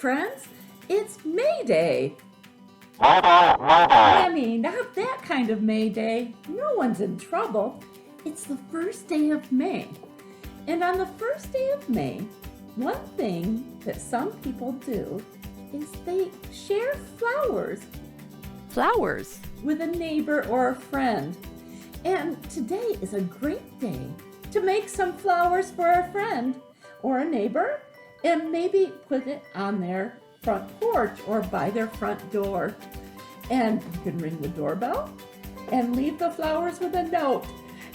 friends? It's May Day. I mean, not that kind of May Day. No one's in trouble. It's the first day of May. And on the first day of May, one thing that some people do is they share flowers. Flowers. With a neighbor or a friend. And today is a great day to make some flowers for a friend or a neighbor and maybe put it on their front porch or by their front door. And you can ring the doorbell and leave the flowers with a note.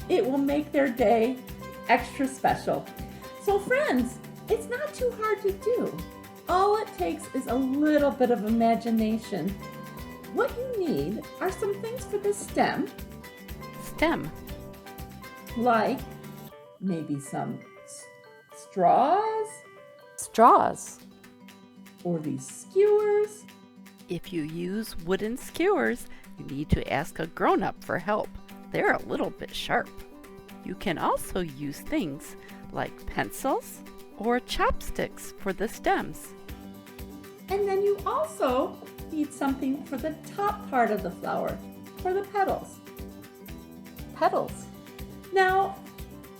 It will make their day extra special. So friends, it's not too hard to do. All it takes is a little bit of imagination. What you need are some things for the stem. Stem. Like maybe some straws. Straws. Or these skewers. If you use wooden skewers, you need to ask a grown-up for help. They're a little bit sharp. You can also use things like pencils or chopsticks for the stems. And then you also need something for the top part of the flower, for the petals. Petals. Now,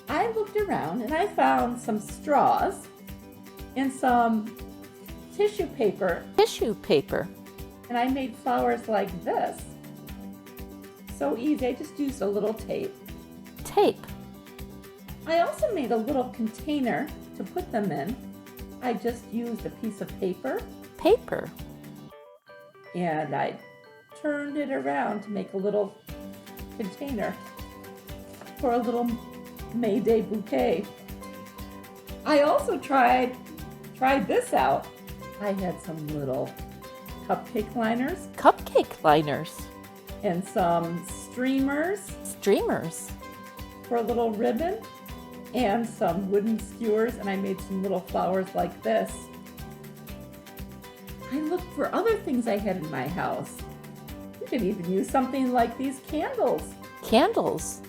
I looked around and I found some straws and some tissue paper. Tissue paper. And I made flowers like this. So easy, I just used a little tape. Tape. I also made a little container to put them in. I just used a piece of paper. Paper. And I turned it around to make a little container for a little May Day bouquet. I also tried this out. I had some little cupcake liners. Cupcake liners. And some streamers. Streamers. For a little ribbon. And some wooden skewers. And I made some little flowers like this. I looked for other things I had in my house. You could even use something like these candles. Candles.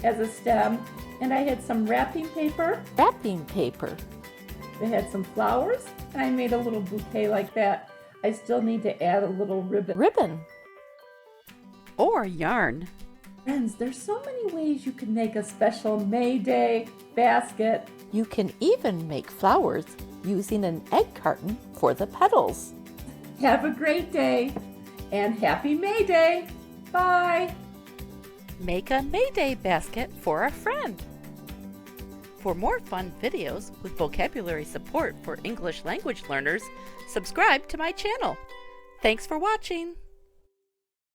As a stem. And I had some wrapping paper. Wrapping paper. They had some flowers. And I made a little bouquet like that. I still need to add a little ribbon. Ribbon. Or yarn. Friends, there's so many ways you can make a special May Day basket. You can even make flowers using an egg carton for the petals. Have a great day and happy May Day. Bye. Make a May Day basket for a friend. For more fun videos with vocabulary support for English language learners, subscribe to my channel. Thanks for watching.